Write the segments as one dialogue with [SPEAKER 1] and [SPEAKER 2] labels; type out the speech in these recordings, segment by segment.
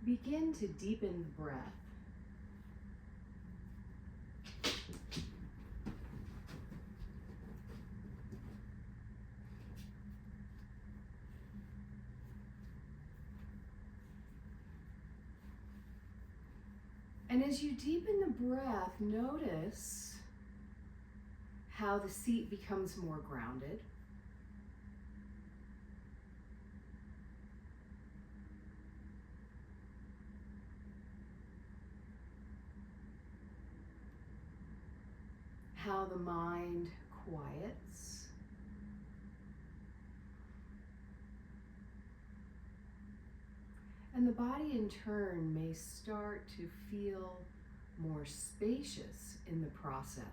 [SPEAKER 1] Begin to deepen the breath. And as you deepen the breath, notice how the seat becomes more grounded. How the mind quiets. And the body in turn may start to feel more spacious in the process.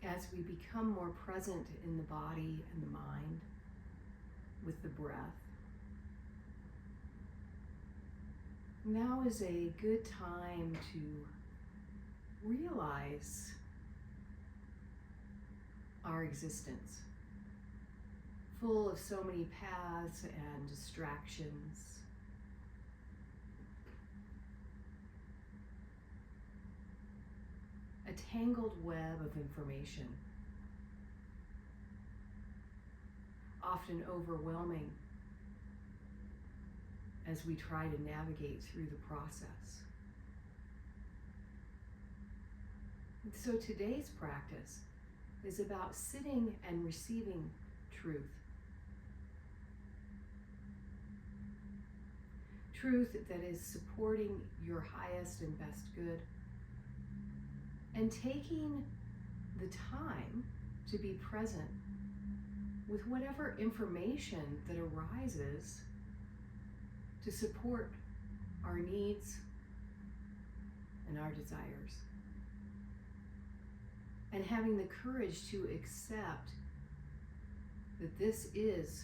[SPEAKER 1] As we become more present in the body and the mind with the breath, now is a good time to realize our existence, full of so many paths and distractions. A tangled web of information, often overwhelming as we try to navigate through the process. And so today's practice is about sitting and receiving truth. Truth that is supporting your highest and best good, and taking the time to be present with whatever information that arises to support our needs and our desires. And having the courage to accept that this is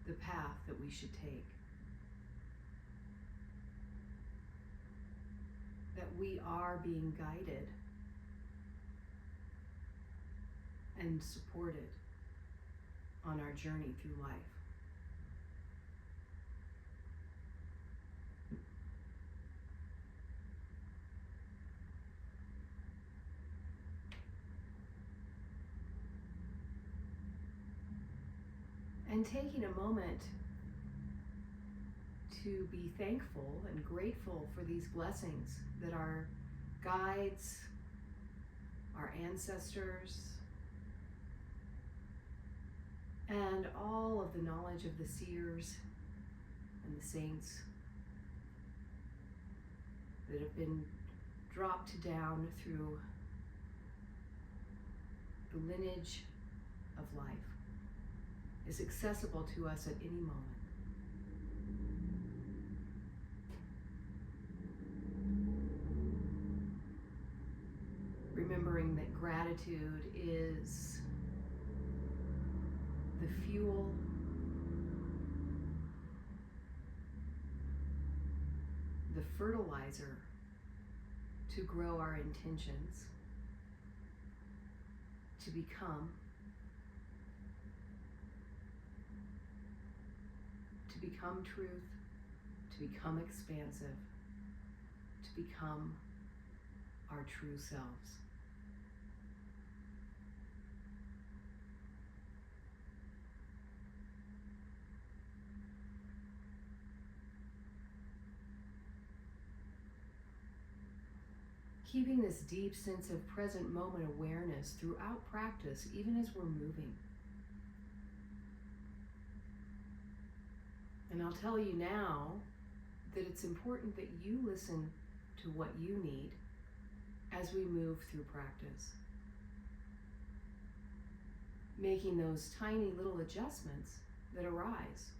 [SPEAKER 1] the path that we should take. That we are being guided and supported on our journey through life. And taking a moment to be thankful and grateful for these blessings that our guides, our ancestors, and all of the knowledge of the seers and the saints that have been dropped down through the lineage of life is accessible to us at any moment. Remembering that gratitude is the fuel, the fertilizer to grow our intentions, to become truth, to become expansive, to become our true selves. Keeping this deep sense of present moment awareness throughout practice, even as we're moving. And I'll tell you now that it's important that you listen to what you need as we move through practice. Making those tiny little adjustments that arise.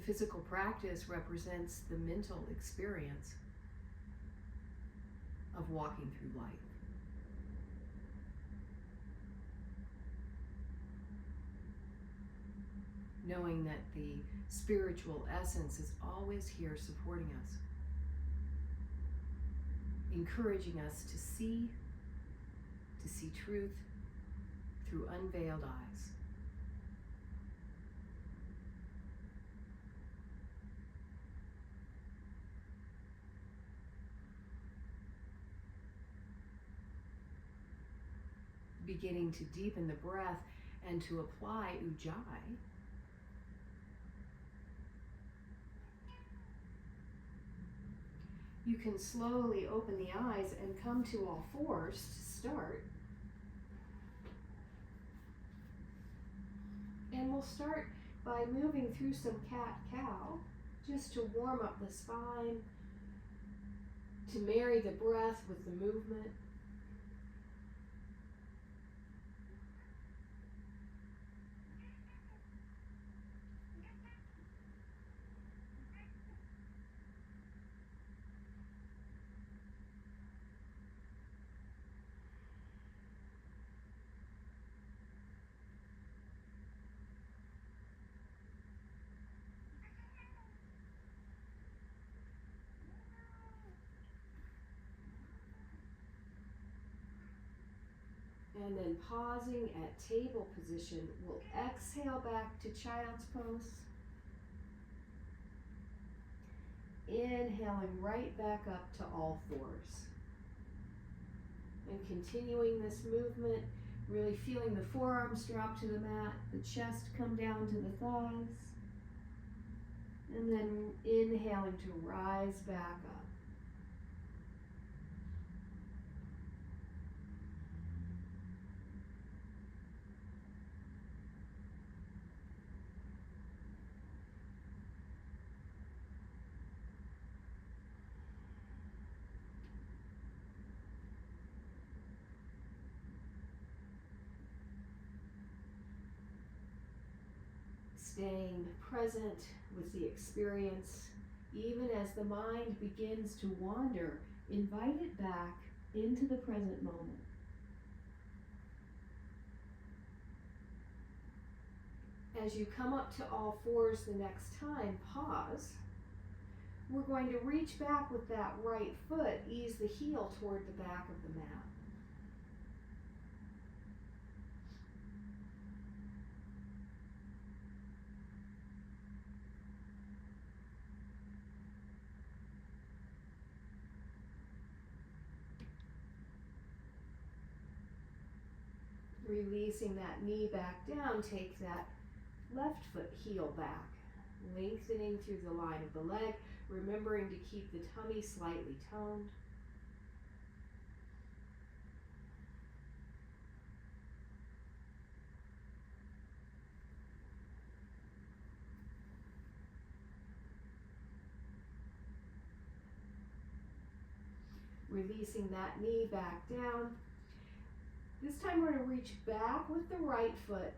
[SPEAKER 1] physical practice represents the mental experience of walking through life. Knowing that the spiritual essence is always here supporting us, encouraging us to see truth through unveiled eyes. Beginning to deepen the breath and to apply Ujjayi. You can slowly open the eyes and come to all fours to start. And we'll start by moving through some cat-cow, just to warm up the spine, to marry the breath with the movement. And then pausing at table position, we'll exhale back to child's pose. Inhaling right back up to all fours. And continuing this movement, really feeling the forearms drop to the mat, the chest come down to the thighs. And then inhaling to rise back up. Staying present with the experience, even as the mind begins to wander, invite it back into the present moment. As you come up to all fours the next time, pause. We're going to reach back with that right foot, ease the heel toward the back of the mat. Releasing that knee back down, take that left foot heel back, lengthening through the line of the leg, remembering to keep the tummy slightly toned. Releasing that knee back down. This time we're going to reach back with the right foot,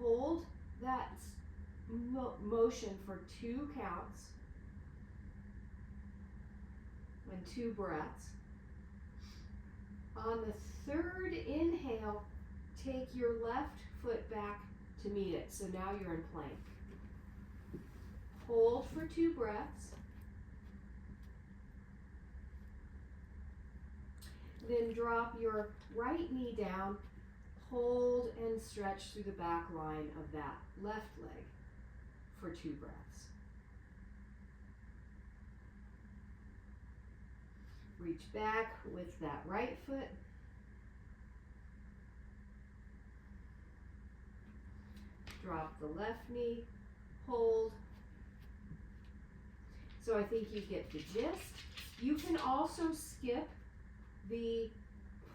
[SPEAKER 1] hold that motion for 2 counts and 2 breaths. On the 3rd inhale, take your left foot back to meet it. So now you're in plank. Hold for 2 breaths. Then drop your right knee down, hold and stretch through the back line of that left leg for 2 breaths. Reach back with that right foot. Drop the left knee, hold. So I think you get the gist. You can also skip the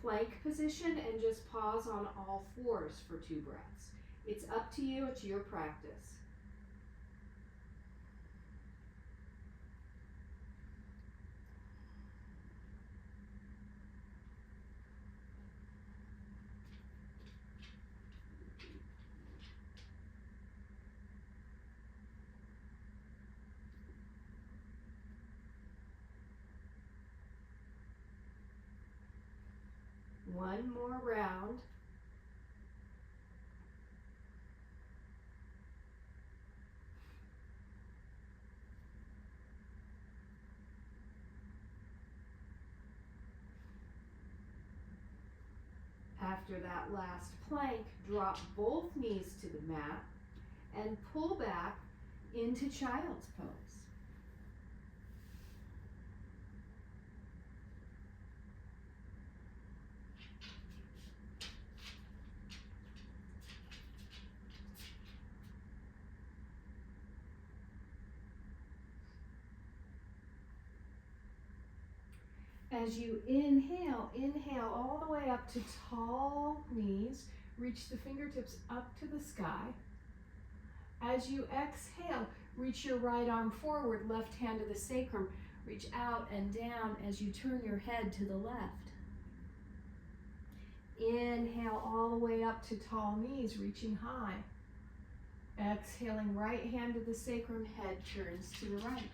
[SPEAKER 1] plank position and just pause on all fours for 2 breaths. It's up to you, it's your practice. One more round. After that last plank, drop both knees to the mat and pull back into child's pose. As you inhale, inhale all the way up to tall knees. Reach the fingertips up to the sky. As you exhale, reach your right arm forward, left hand to the sacrum. Reach out and down as you turn your head to the left. Inhale all the way up to tall knees, reaching high. Exhaling, right hand to the sacrum, head turns to the right.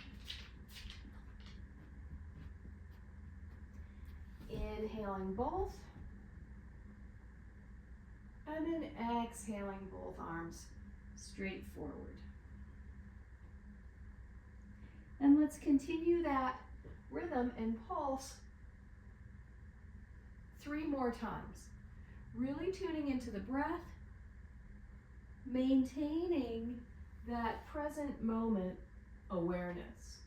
[SPEAKER 1] Inhaling both, and then exhaling both arms straight forward. And let's continue that rhythm and pulse 3 more times. Really tuning into the breath, maintaining that present moment awareness.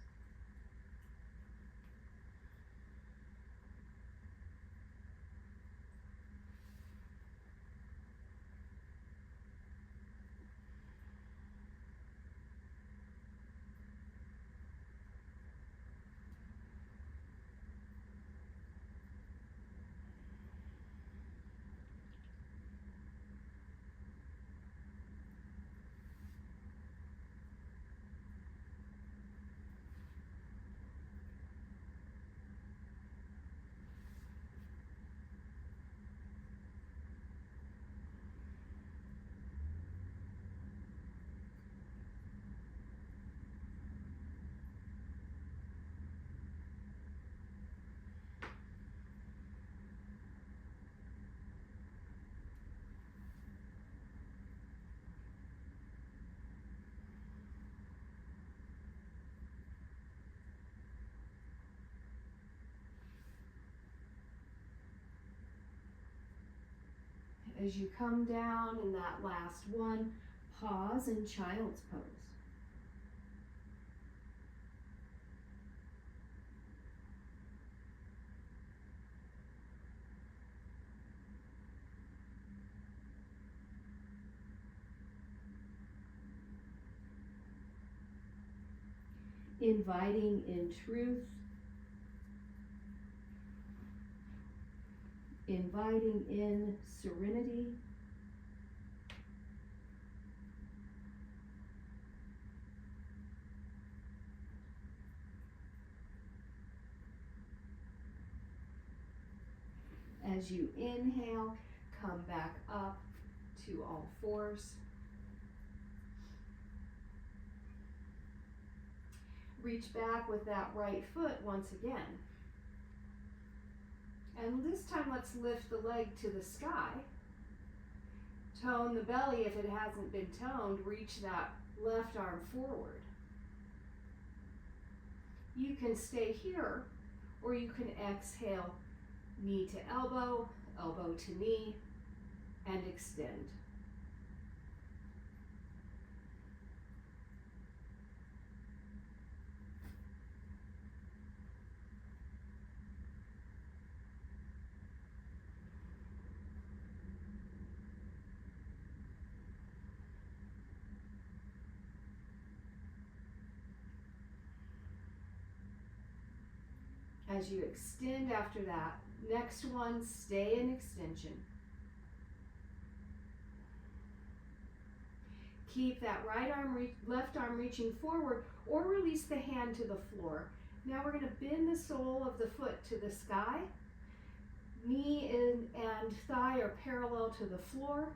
[SPEAKER 1] As you come down in that last one, pause in child's pose. Inviting in truth, inviting in serenity, as you inhale, come back up to all fours. Reach back with that right foot once again. And this time let's lift the leg to the sky. Tone the belly if it hasn't been toned. Reach that left arm forward. You can stay here, or you can exhale knee to elbow, elbow to knee, and extend. As you extend after that, next one, stay in extension. Keep that right arm, left arm reaching forward, or release the hand to the floor. Now we're going to bend the sole of the foot to the sky. Knee and thigh are parallel to the floor.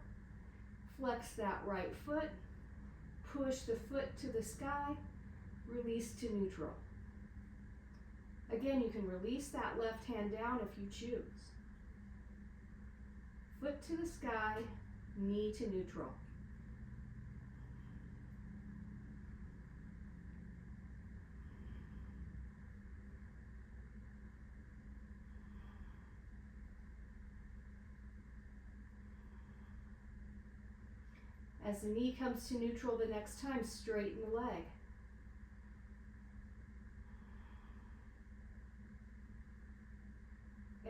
[SPEAKER 1] Flex that right foot. Push the foot to the sky. Release to neutral. Again, you can release that left hand down if you choose. Foot to the sky, knee to neutral. As the knee comes to neutral the next time, straighten the leg.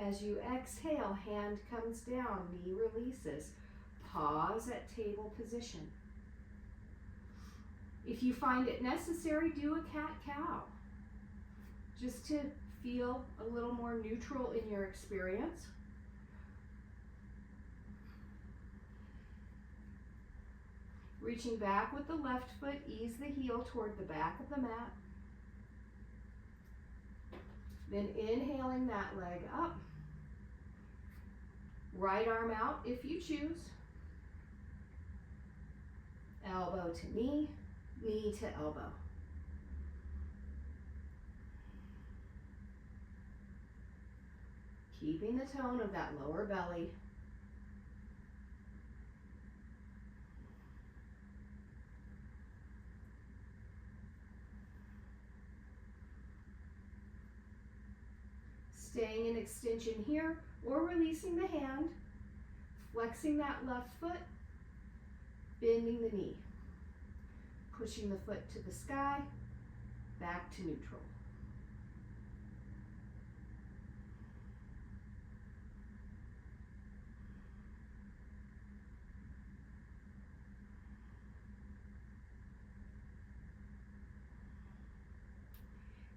[SPEAKER 1] As you exhale, hand comes down, knee releases. Pause at table position. If you find it necessary, do a cat-cow, just to feel a little more neutral in your experience. Reaching back with the left foot, ease the heel toward the back of the mat. Then inhaling that leg up. Right arm out if you choose. Elbow to knee, knee to elbow. Keeping the tone of that lower belly. Staying in extension here, or releasing the hand, flexing that left foot, bending the knee, pushing the foot to the sky, back to neutral.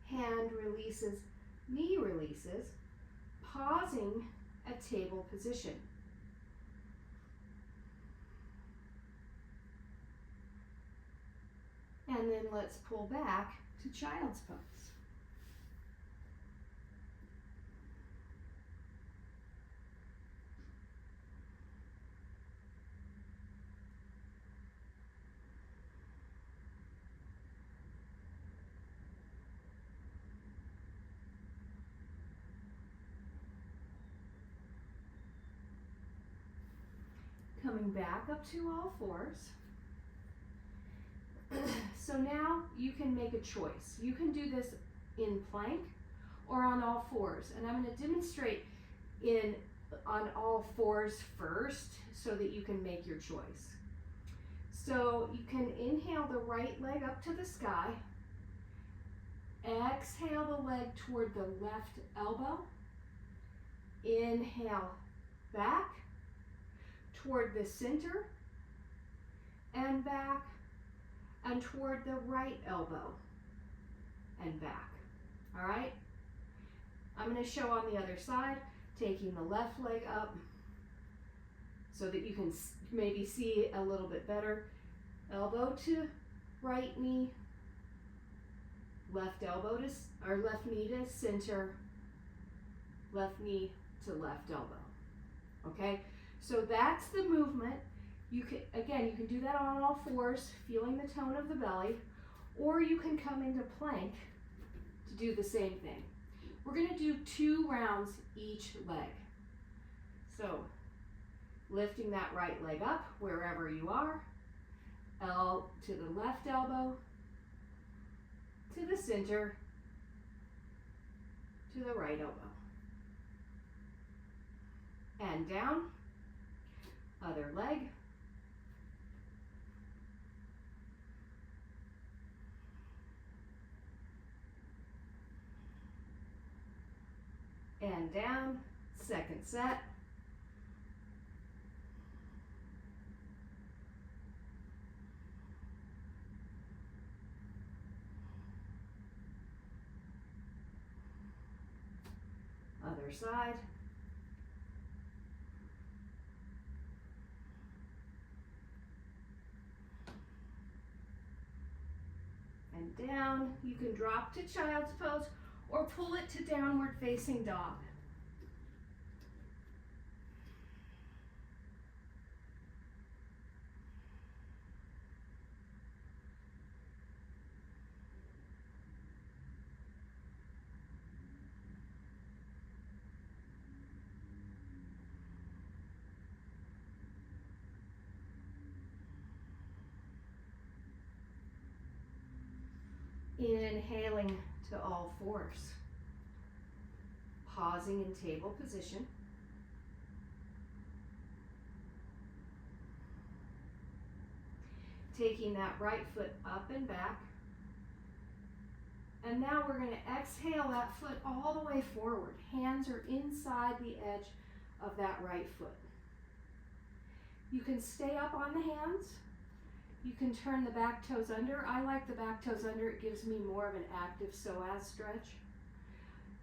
[SPEAKER 1] Hand releases, knee releases, pausing at table position. And then let's pull back to child's pose. Coming back up to all fours. So now you can make a choice. You can do this in plank or on all fours. And I'm going to demonstrate on all fours first so that you can make your choice. So you can inhale the right leg up to the sky. Exhale the leg toward the left elbow. Inhale back toward the center and back, and toward the right elbow and back. All right? I'm going to show on the other side, taking the left leg up so that you can maybe see a little bit better. Elbow to right knee, left elbow to, or left knee to center, left knee to left elbow. Okay? So that's the movement. You can do that on all fours, feeling the tone of the belly, or you can come into plank to do the same thing. We're going to do 2 rounds each leg. So lifting that right leg up wherever you are, L to the left elbow, to the center, to the right elbow, and down. Other leg. And down. Second set. Other side. And down. You can drop to child's pose or pull it to downward facing dog. Inhaling to all fours. Pausing in table position. Taking that right foot up and back. And now we're going to exhale that foot all the way forward. Hands are inside the edge of that right foot. You can stay up on the hands. You can turn the back toes under. I like the back toes under. It gives me more of an active psoas stretch.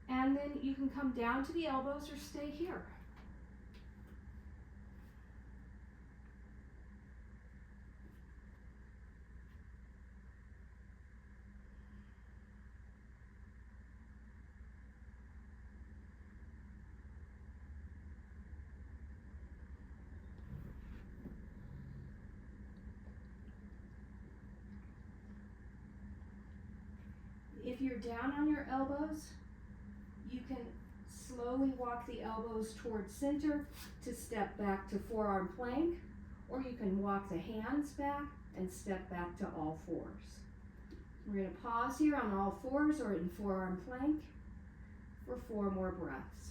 [SPEAKER 1] And then you can come down to the elbows or stay here. If you're down on your elbows, you can slowly walk the elbows towards center to step back to forearm plank, or you can walk the hands back and step back to all fours. We're going to pause here on all fours or in forearm plank for 4 more breaths.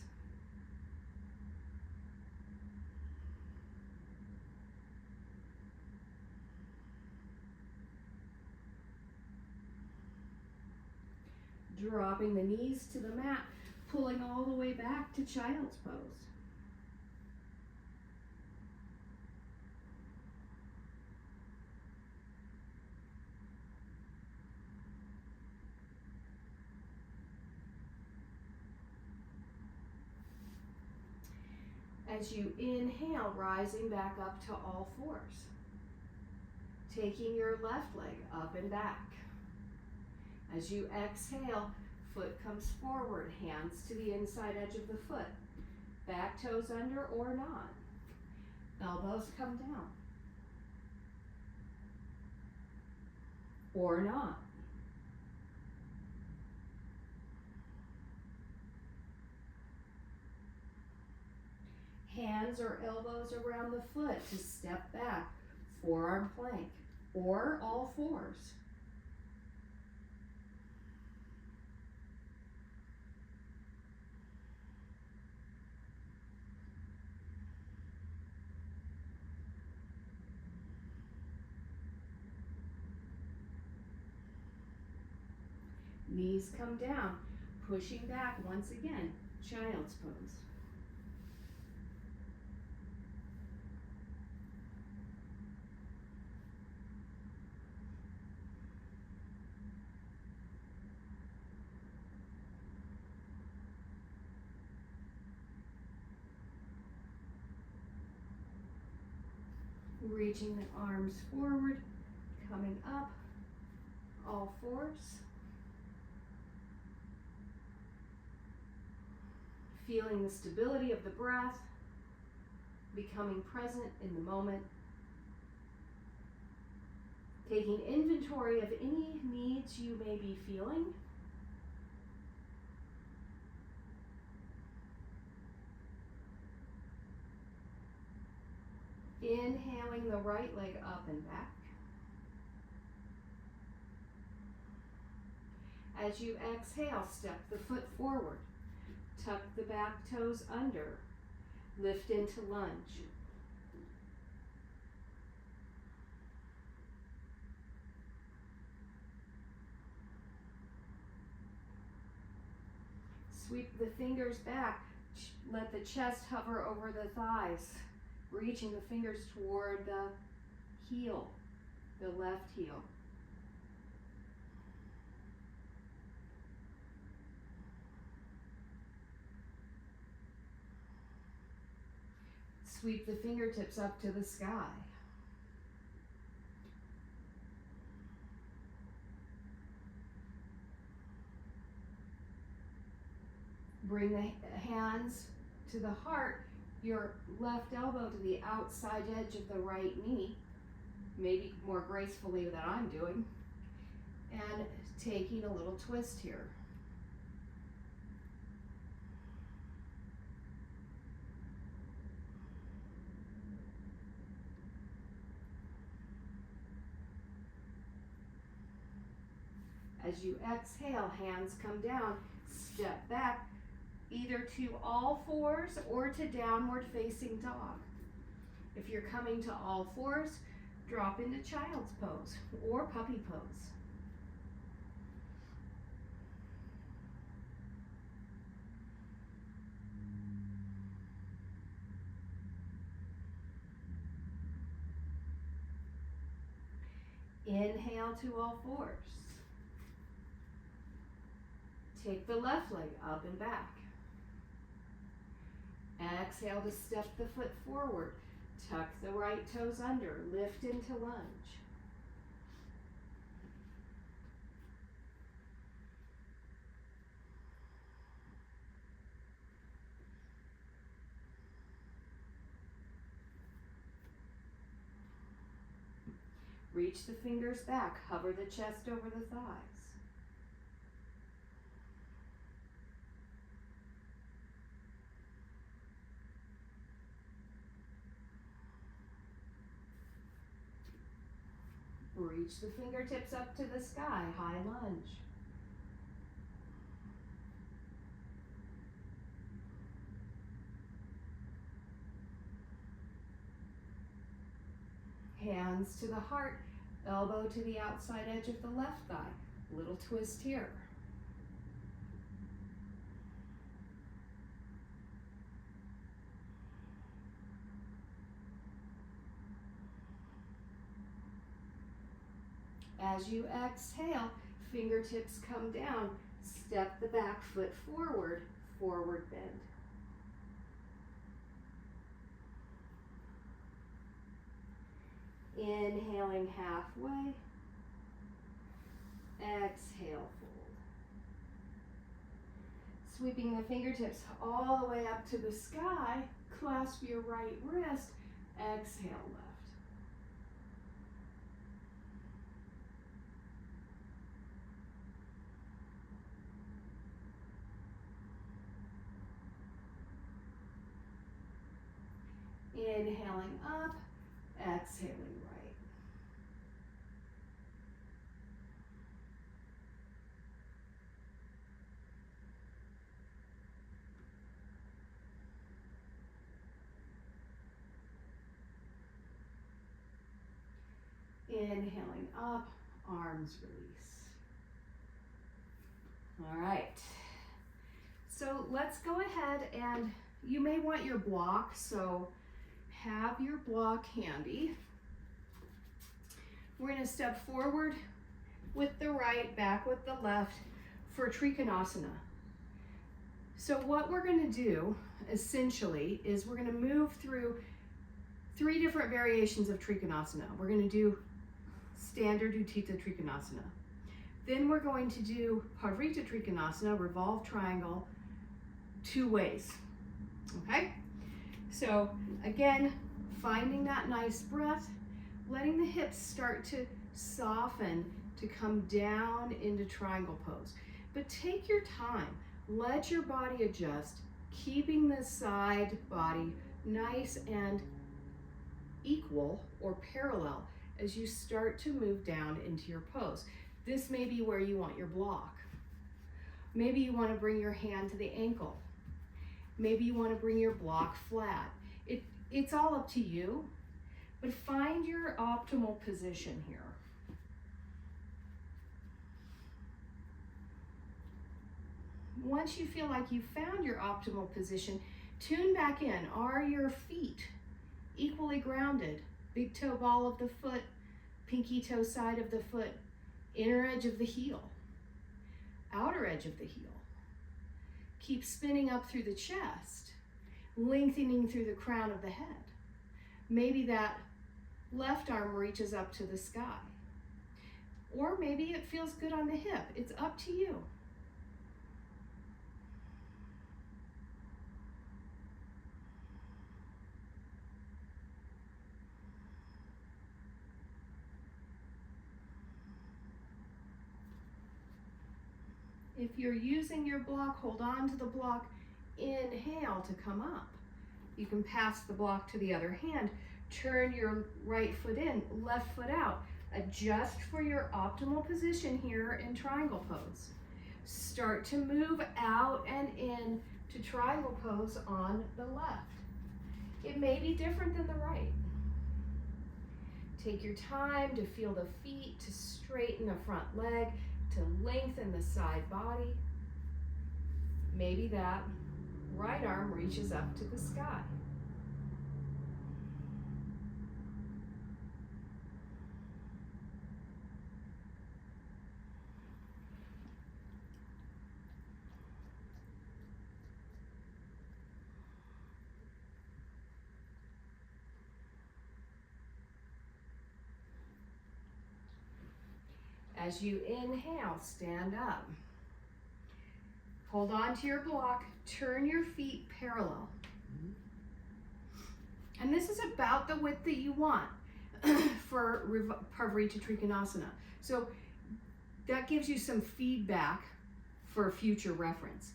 [SPEAKER 1] Dropping the knees to the mat, pulling all the way back to child's pose. As you inhale, rising back up to all fours. Taking your left leg up and back. As you exhale, foot comes forward, hands to the inside edge of the foot. Back toes under or not. Elbows come down. Or not. Hands or elbows around the foot to step back, forearm plank, or all fours. Knees come down, pushing back once again, child's pose. Reaching the arms forward, coming up, all fours. Feeling the stability of the breath, becoming present in the moment. Taking inventory of any needs you may be feeling. Inhaling the right leg up and back. As you exhale, step the foot forward. Tuck the back toes under. Lift into lunge. Sweep the fingers back. Let the chest hover over the thighs. Reaching the fingers toward the heel, the left heel. Sweep the fingertips up to the sky. Bring the hands to the heart, your left elbow to the outside edge of the right knee, maybe more gracefully than I'm doing, and taking a little twist here. As you exhale, hands come down, step back, either to all fours or to downward facing dog. If you're coming to all fours, drop into child's pose or puppy pose. Inhale to all fours. Take the left leg up and back. Exhale to step the foot forward. Tuck the right toes under. Lift into lunge. Reach the fingers back. Hover the chest over the thighs. Reach the fingertips up to the sky, high lunge. Hands to the heart, elbow to the outside edge of the left thigh. Little twist here. As you exhale, fingertips come down, step the back foot forward, forward bend. Inhaling halfway, exhale, fold. Sweeping the fingertips all the way up to the sky, clasp your right wrist, exhale left. Inhaling up, exhaling right. Inhaling up, arms release. All right. So let's go ahead, and you may want your block, so have your block handy. We're going to step forward with the right, back with the left for Trikonasana. So what we're going to do essentially is we're going to move through 3 different variations of Trikonasana. We're going to do standard Utthita Trikonasana. Then we're going to do Parivrtta Trikonasana, revolve triangle, 2 ways. Okay? So again, finding that nice breath, letting the hips start to soften to come down into triangle pose. But take your time, let your body adjust, keeping the side body nice and equal or parallel as you start to move down into your pose. This may be where you want your block. Maybe you want to bring your hand to the ankle. Maybe you want to bring your block flat. It's all up to you, but find your optimal position here. Once you feel like you've found your optimal position, tune back in. Are your feet equally grounded? Big toe ball of the foot, pinky toe side of the foot, inner edge of the heel, outer edge of the heel. Keep spinning up through the chest, lengthening through the crown of the head. Maybe that left arm reaches up to the sky. Or maybe it feels good on the hip. It's up to you. If you're using your block, hold on to the block, inhale to come up. You can pass the block to the other hand, turn your right foot in, left foot out, Adjust for your optimal position here in triangle pose. Start to move out and in to triangle pose on the left. It may be different than the right. Take your time to feel the feet, to straighten the front leg, to lengthen the side body. Maybe that right arm reaches up to the sky. As you inhale, stand up. Hold on to your block, turn your feet parallel. And this is about the width that you want for Parivrtta Trikonasana. So that gives you some feedback for future reference.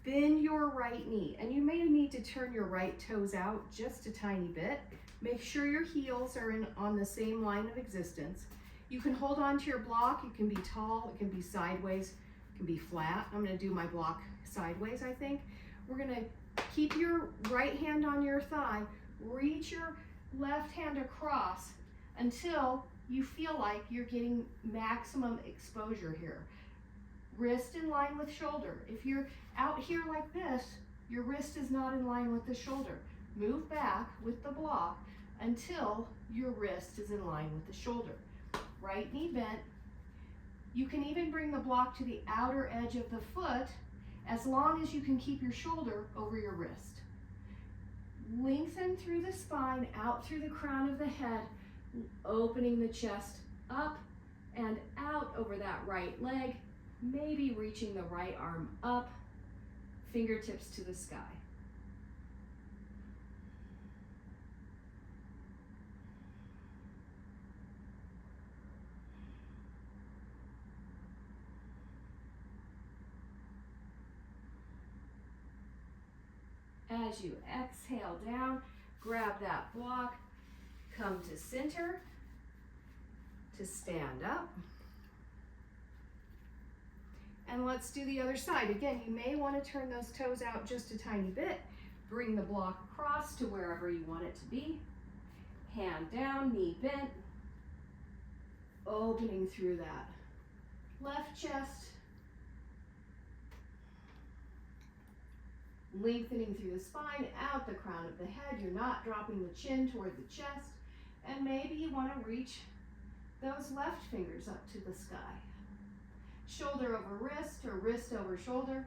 [SPEAKER 1] Bend your right knee, and you may need to turn your right toes out just a tiny bit. Make sure your heels are on the same line of existence. You can hold on to your block. It can be tall, it can be sideways, it can be flat. I'm gonna do my block sideways, I think. We're gonna keep your right hand on your thigh, reach your left hand across until you feel like you're getting maximum exposure here. Wrist in line with shoulder. If you're out here like this, your wrist is not in line with the shoulder. Move back with the block until your wrist is in line with the shoulder. Right knee bent. You can even bring the block to the outer edge of the foot as long as you can keep your shoulder over your wrist. Lengthen through the spine, out through the crown of the head, opening the chest up and out over that right leg, maybe reaching the right arm up, fingertips to the sky. As you exhale down, grab that block, come to center, to stand up. And let's do the other side. Again, you may want to turn those toes out just a tiny bit. Bring the block across to wherever you want it to be. Hand down, knee bent, opening through that left chest. Lengthening through the spine, out the crown of the head. You're not dropping the chin toward the chest. And maybe you want to reach those left fingers up to the sky. Shoulder over wrist or wrist over shoulder.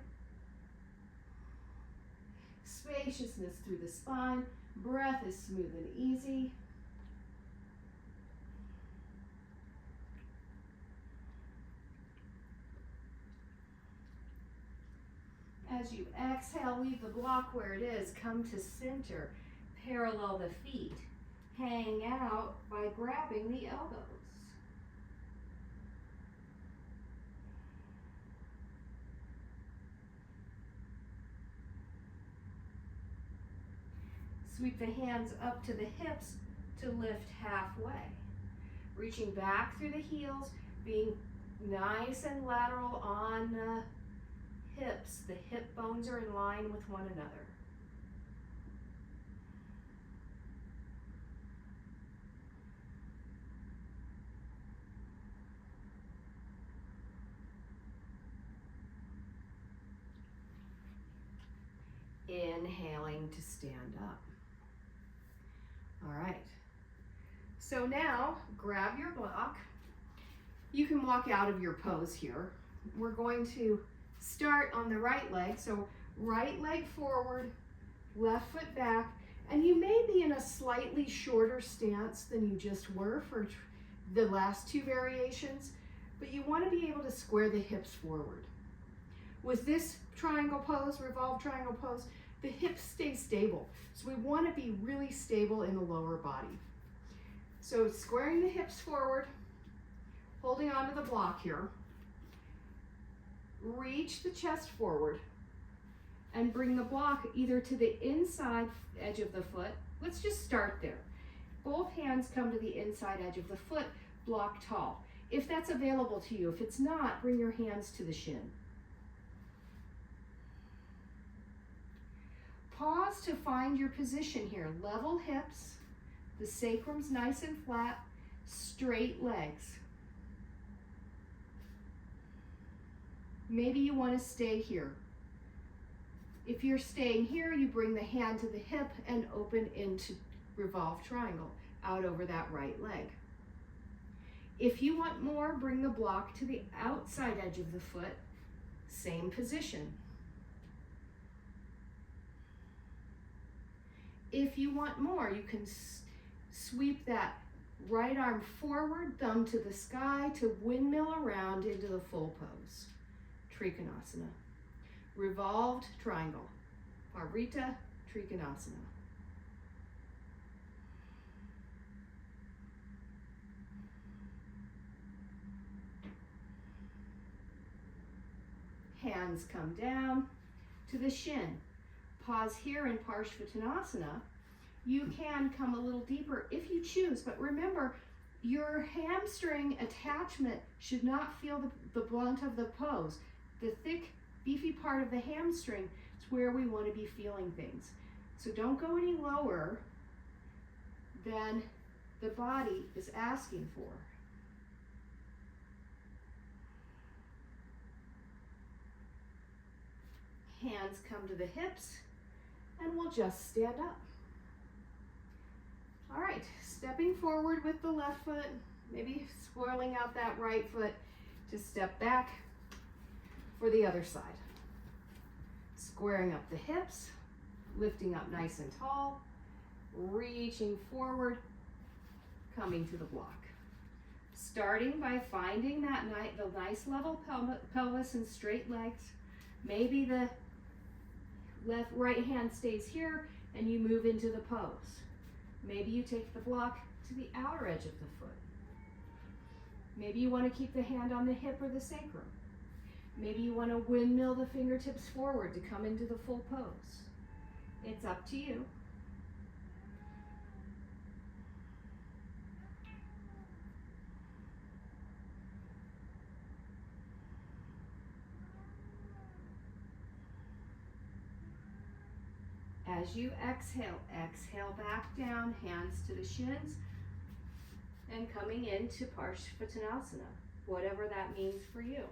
[SPEAKER 1] Spaciousness through the spine. Breath is smooth and easy. As you exhale, leave the block where it is. Come to center. Parallel the feet. Hang out by grabbing the elbows. Sweep the hands up to the hips to lift halfway. Reaching back through the heels, being nice and lateral on the hips. The hip bones are in line with one another. Inhaling to stand up. All right. So now grab your block. You can walk out of your pose here. We're going to start on the right leg. So right leg forward, left foot back, and you may be in a slightly shorter stance than you just were for the last two variations, but you want to be able to square the hips forward. With this triangle pose, revolved triangle pose, the hips stay stable. So we want to be really stable in the lower body. So squaring the hips forward, holding onto the block here. Reach the chest forward and bring the block either to the inside edge of the foot. Let's just start there. Both hands come to the inside edge of the foot. block tall. If that's available to you, if it's not, bring your hands to the shin. Pause to find your position here. Level hips, the sacrum's nice and flat, straight legs. Maybe you want to stay here. If you're staying here, you bring the hand to the hip and open into revolve triangle, out over that right leg. If you want more, bring the block to the outside edge of the foot, same position. If you want more, you can sweep that right arm forward, thumb to the sky to windmill around into the full pose. Trikonasana. Revolved triangle. Parvrita Trikonasana. Hands come down to the shin. Pause here in Parshvattanasana. You can come a little deeper if you choose, but remember, your hamstring attachment should not feel the blunt of the pose. The thick, beefy part of the hamstring is where we want to be feeling things. So don't go any lower than the body is asking for. Hands come to the hips, and we'll just stand up. All right, stepping forward with the left foot, maybe swirling out that right foot to step back for the other side. Squaring up the hips, lifting up nice and tall, reaching forward, coming to the block. Starting by finding that the nice level pelvis and straight legs. Maybe the right hand stays here and you move into the pose. Maybe you take the block to the outer edge of the foot. Maybe you want to keep the hand on the hip or the sacrum. Maybe you want to windmill the fingertips forward to come into the full pose. It's up to you. As you exhale, exhale back down, hands to the shins, and coming into Parshvattanasana, whatever that means for you.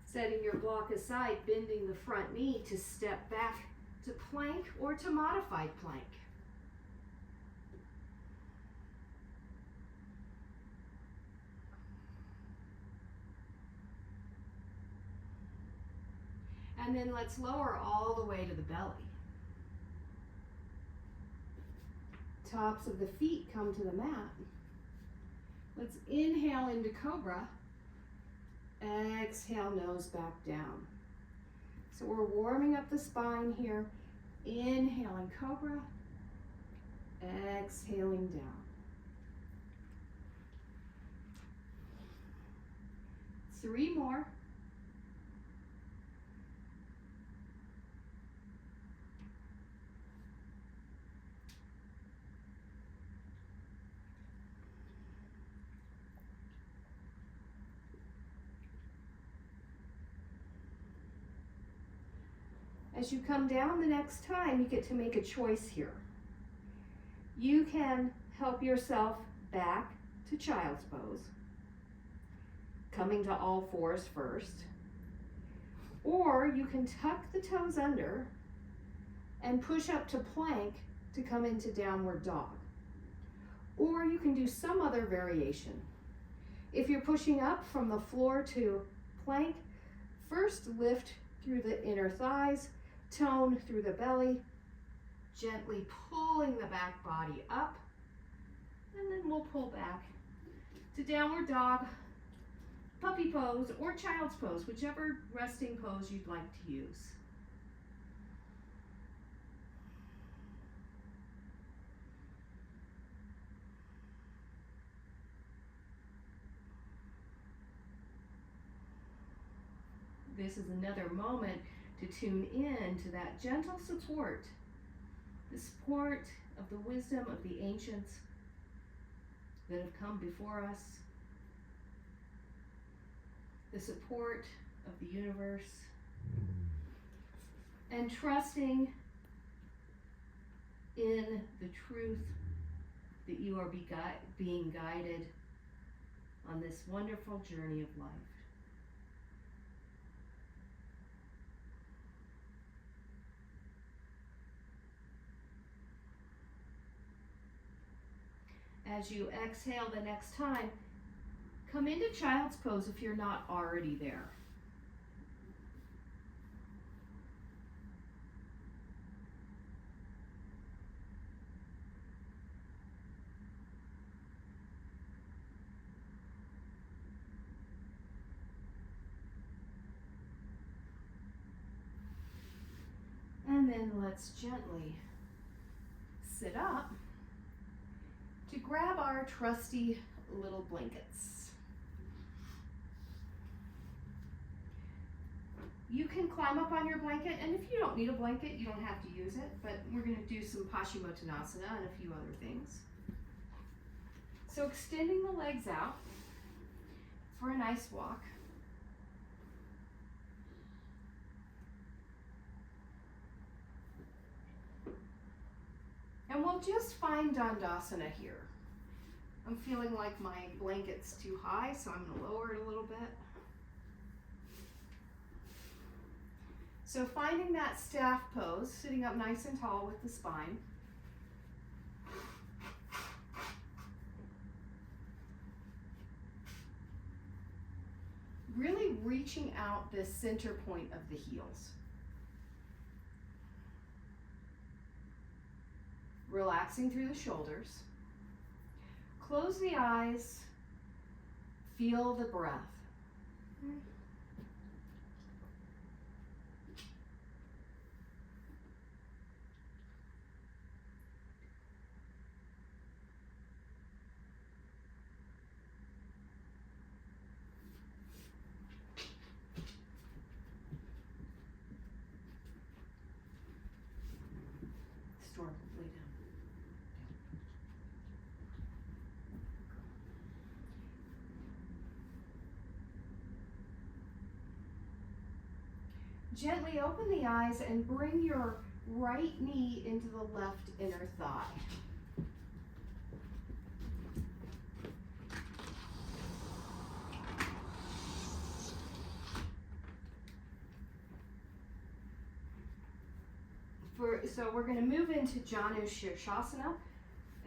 [SPEAKER 1] Setting your block aside, bending the front knee to step back to plank or to modified plank. And then let's lower all the way to the belly. Tops of the feet come to the mat. Let's inhale into Cobra. Exhale, nose back down. So we're warming up the spine here. Inhaling Cobra. Exhaling down. 3 more. As you come down the next time, you get to make a choice here. You can help yourself back to child's pose, coming to all fours first, or you can tuck the toes under and push up to plank to come into downward dog. Or you can do some other variation. If you're pushing up from the floor to plank, first lift through the inner thighs, tone through the belly, gently pulling the back body up, and then we'll pull back to downward dog, puppy pose, or child's pose, whichever resting pose you'd like to use. This is another moment to tune in to that gentle support the support of the wisdom of the ancients that have come before us, the support of the universe, and trusting in the truth that you are being guided on this wonderful journey of life. As you exhale the next time, come into child's pose if you're not already there. And then let's gently sit up to grab our trusty little blankets. You can climb up on your blanket, and if you don't need a blanket, you don't have to use it, but we're going to do some Paschimottanasana and a few other things. So extending the legs out for a nice walk. And we'll just find Dandasana here. I'm feeling like my blanket's too high, so I'm going to lower it a little bit. So finding that staff pose, sitting up nice and tall with the spine. Really reaching out the center point of the heels. Relaxing through the shoulders. Close the eyes. Feel the breath. Storm, lay down. Gently open the eyes and bring your right knee into the left inner thigh. So we're going to move into Janu Shirshasana.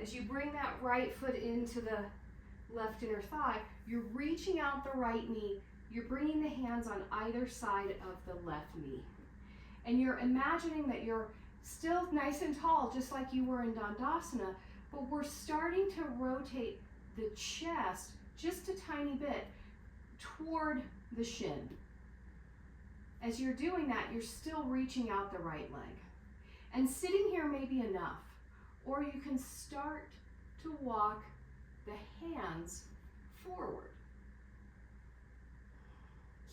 [SPEAKER 1] As you bring that right foot into the left inner thigh, you're reaching out the right knee. You're bringing the hands on either side of the left knee. And you're imagining that you're still nice and tall, just like you were in Dandasana, but we're starting to rotate the chest just a tiny bit toward the shin. As you're doing that, you're still reaching out the right leg. And sitting here may be enough, or you can start to walk the hands forward.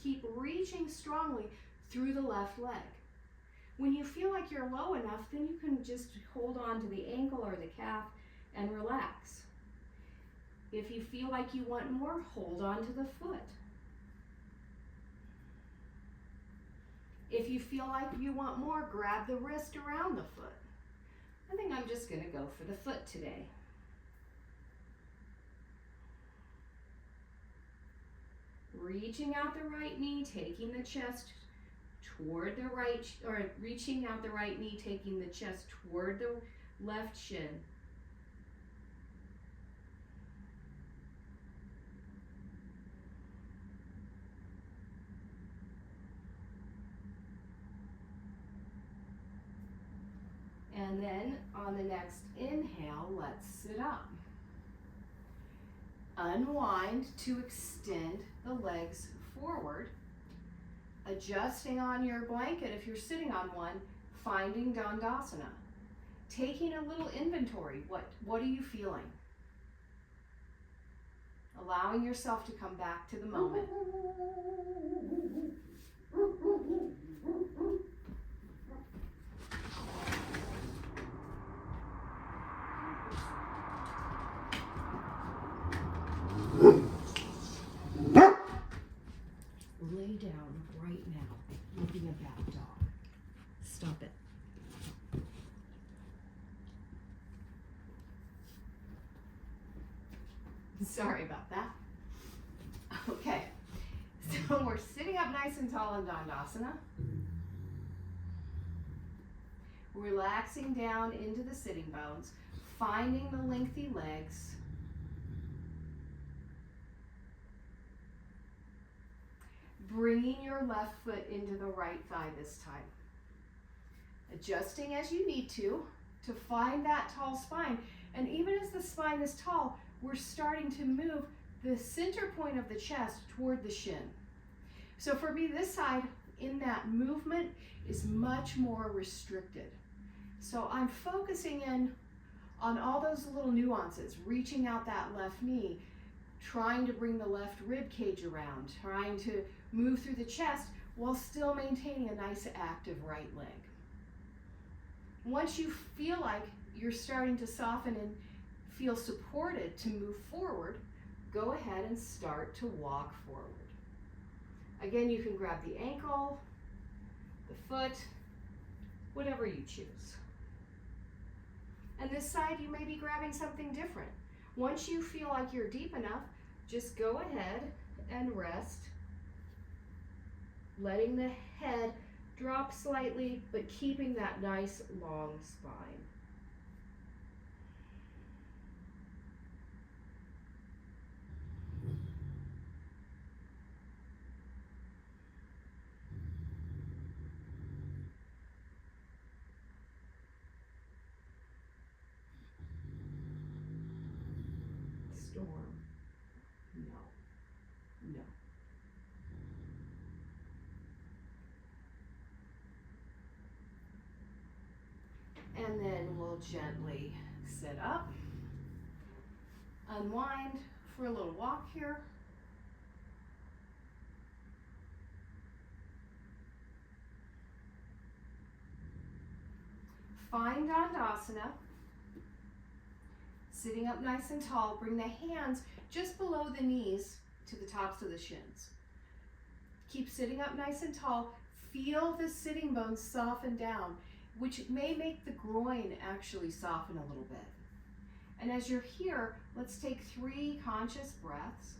[SPEAKER 1] Keep reaching strongly through the left leg. When you feel like you're low enough, then you can just hold on to the ankle or the calf and relax. If you feel like you want more, hold on to the foot. If you feel like you want more, grab the wrist around the foot. I think I'm just going to go for the foot today. Reaching out the right knee, taking the chest toward the right, or reaching out the right knee, taking the chest toward the left shin. And then on the next inhale, let's sit up. Unwind to extend the legs forward. Adjusting on your blanket if you're sitting on one, finding Dandasana. Taking a little inventory. What are you feeling? Allowing yourself to come back to the moment. Lay down right now, looking a bad dog. Stop it. Sorry about that. Okay, so we're sitting up nice and tall in Dandasana. Relaxing down into the sitting bones, finding the lengthy legs. Bringing your left foot into the right thigh this time. Adjusting as you need to find that tall spine. And even as the spine is tall, we're starting to move the center point of the chest toward the shin. So for me, this side in that movement is much more restricted. So I'm focusing in on all those little nuances, reaching out that left knee, trying to bring the left rib cage around, trying to move through the chest while still maintaining a nice active right leg. Once you feel like you're starting to soften and feel supported to move forward, go ahead and start to walk forward. Again, you can grab the ankle, the foot, whatever you choose. And this side, you may be grabbing something different. Once you feel like you're deep enough, just go ahead and rest, letting the head drop slightly, but keeping that nice long spine. Storm. No. And then we'll gently sit up, unwind for a little walk here. Find Dandasana. Sitting up nice and tall, bring the hands just below the knees to the tops of the shins. Keep sitting up nice and tall. Feel the sitting bones soften down, which may make the groin actually soften a little bit. And as you're here, let's take 3 conscious breaths.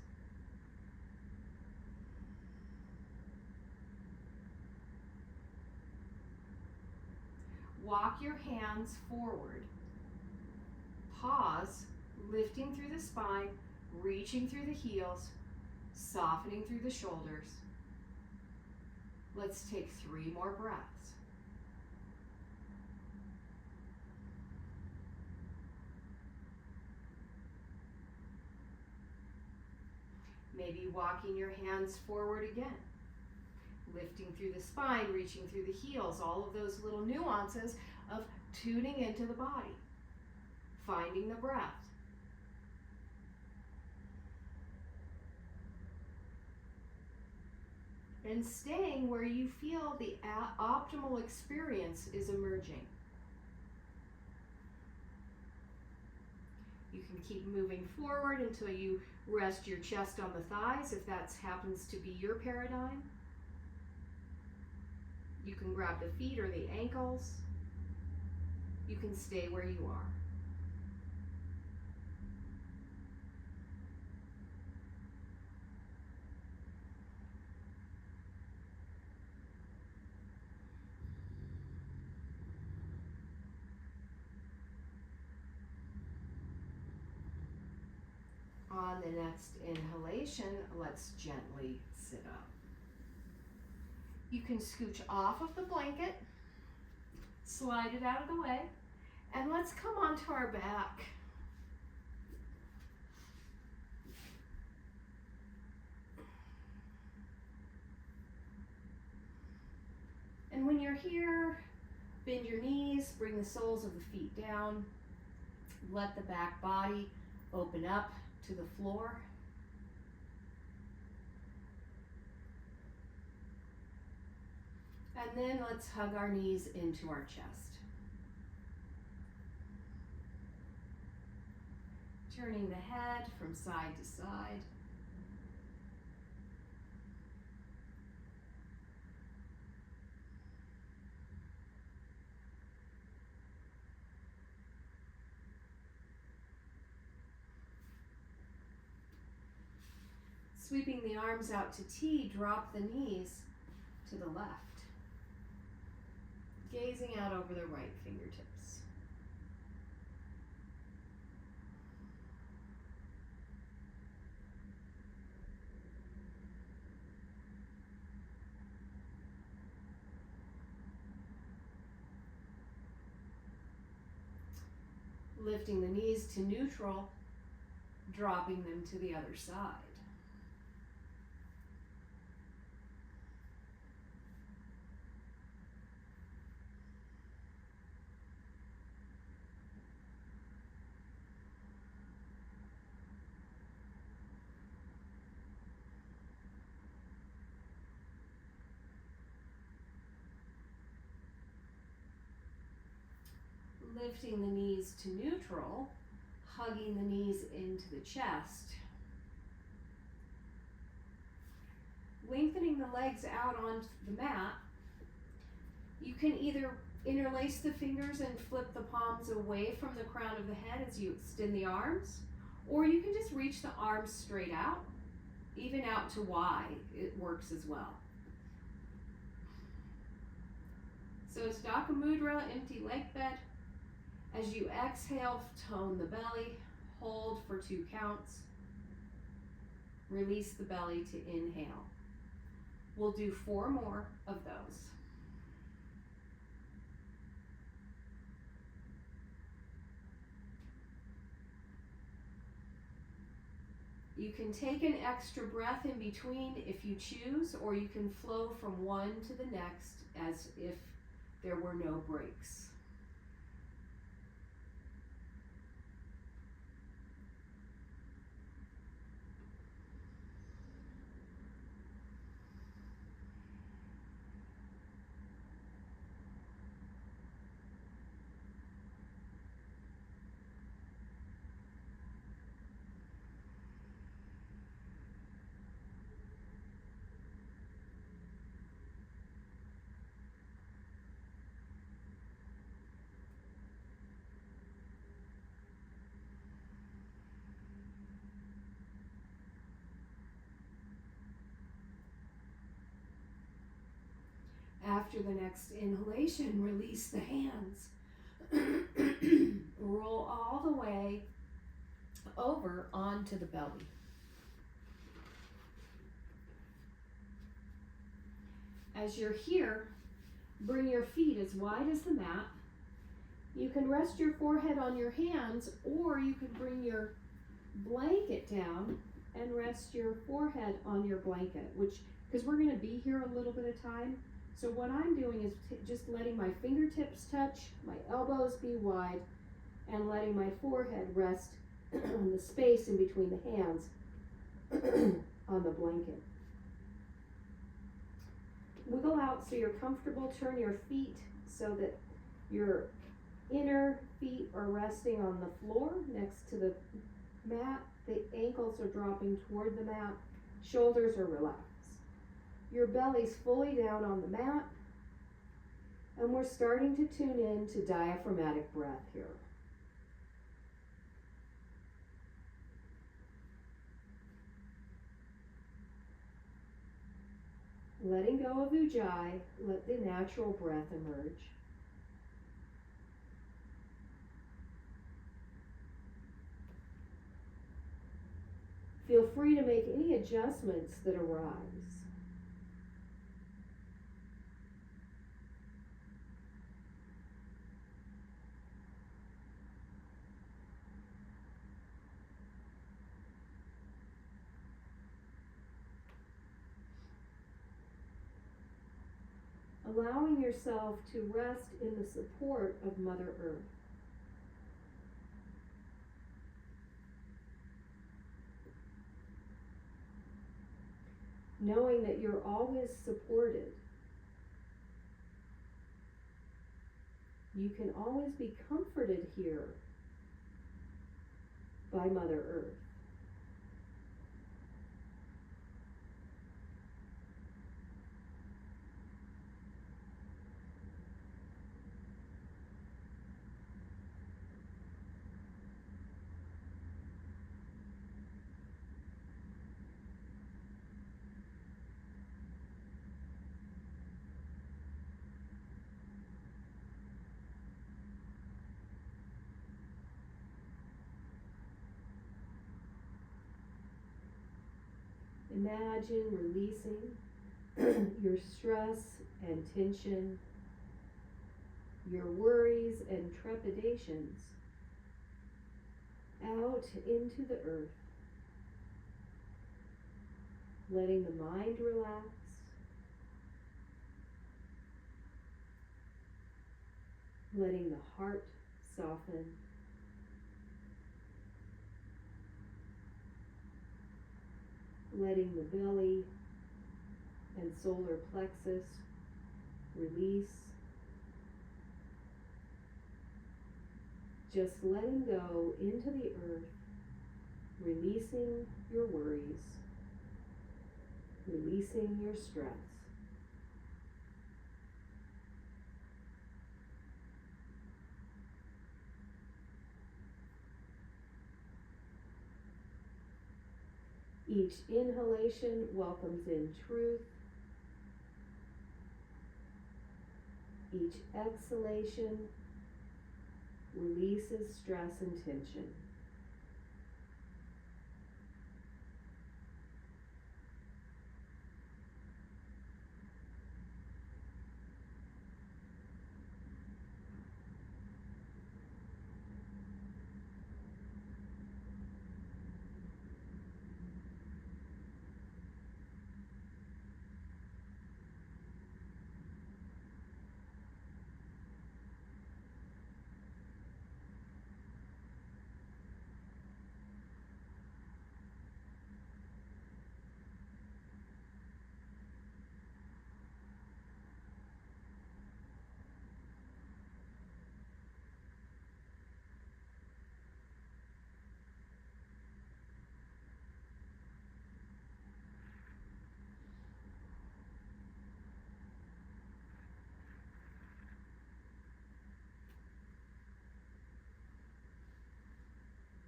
[SPEAKER 1] Walk your hands forward. Pause, lifting through the spine, reaching through the heels, softening through the shoulders. Let's take 3 more breaths. Maybe walking your hands forward again. Lifting through the spine, reaching through the heels, all of those little nuances of tuning into the body. Finding the breath. And staying where you feel the optimal experience is emerging. You can keep moving forward until you rest your chest on the thighs, if that happens to be your paradigm. You can grab the feet or the ankles. You can stay where you are. On the next inhalation, let's gently sit up. You can scooch off of the blanket, slide it out of the way, and let's come onto our back. And when you're here, bend your knees, bring the soles of the feet down, let the back body open up to the floor. And then let's hug our knees into our chest. Turning the head from side to side. Sweeping the arms out to T, drop the knees to the left. Gazing out over the right fingertips. Lifting the knees to neutral, dropping them to the other side. Lifting the knees to neutral, hugging the knees into the chest. Lengthening the legs out onto the mat. You can either interlace the fingers and flip the palms away from the crown of the head as you extend the arms, or you can just reach the arms straight out, even out to Y. It works as well. So Sthaka Mudra, empty leg bed. As you exhale, tone the belly, hold for 2 counts. Release the belly to inhale. We'll do 4 more of those. You can take an extra breath in between if you choose, or you can flow from one to the next as if there were no breaks. After the next inhalation, release the hands. Roll all the way over onto the belly. As you're here, bring your feet as wide as the mat. You can rest your forehead on your hands, or you can bring your blanket down and rest your forehead on your blanket, because we're going to be here a little bit of time. So what I'm doing is just letting my fingertips touch, my elbows be wide, and letting my forehead rest on the space in between the hands on the blanket. Wiggle out so you're comfortable. Turn your feet so that your inner feet are resting on the floor next to the mat. The ankles are dropping toward the mat. Shoulders are relaxed. Your belly's fully down on the mat. And we're starting to tune in to diaphragmatic breath here. Letting go of Ujjayi, let the natural breath emerge. Feel free to make any adjustments that arise. Allowing yourself to rest in the support of Mother Earth. Knowing that you're always supported. You can always be comforted here. by Mother Earth. Imagine releasing your stress and tension, your worries and trepidations out into the earth, letting the mind relax, letting the heart soften, letting the belly and solar plexus release, just letting go into the earth, releasing your worries, releasing your stress. Each inhalation welcomes in truth. Each exhalation releases stress and tension.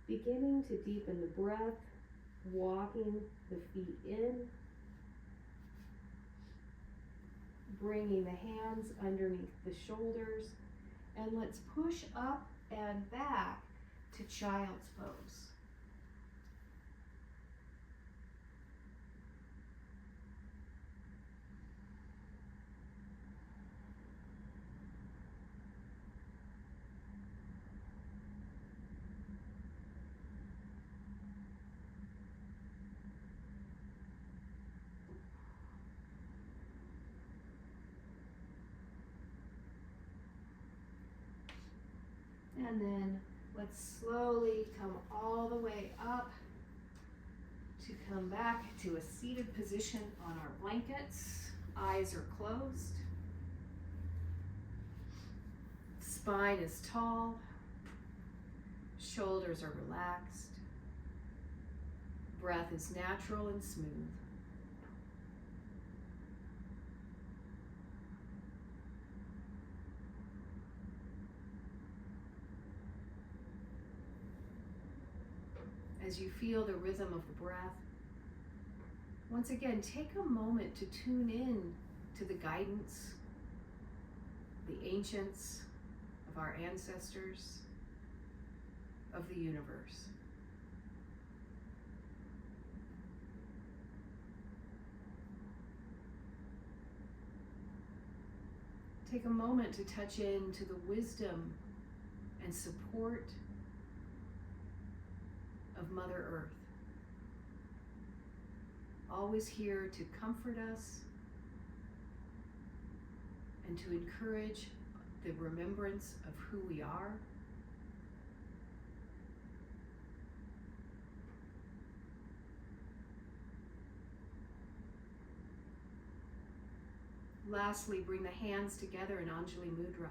[SPEAKER 1] Beginning to deepen the breath, walking the feet in, bringing the hands underneath the shoulders, and let's push up and back to child's pose. And then let's slowly come all the way up to come back to a seated position on our blankets. Eyes are closed. Spine is tall. Shoulders are relaxed. Breath is natural and smooth. As you feel the rhythm of the breath, once again, take a moment to tune in to the guidance, the ancients of our ancestors, of the universe. Take a moment to touch into the wisdom and support of Mother Earth, always here to comfort us and to encourage the remembrance of who we are. Lastly, bring the hands together in Anjali Mudra.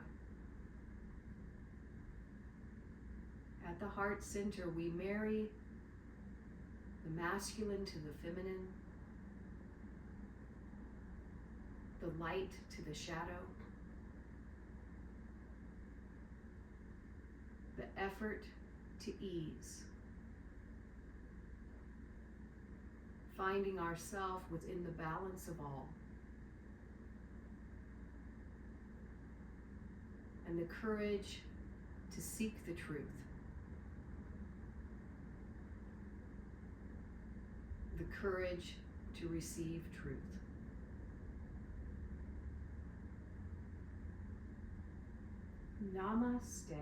[SPEAKER 1] At the heart center, we marry the masculine to the feminine, the light to the shadow, the effort to ease, finding ourselves within the balance of all, and the courage to seek the truth, the courage to receive truth. Namaste.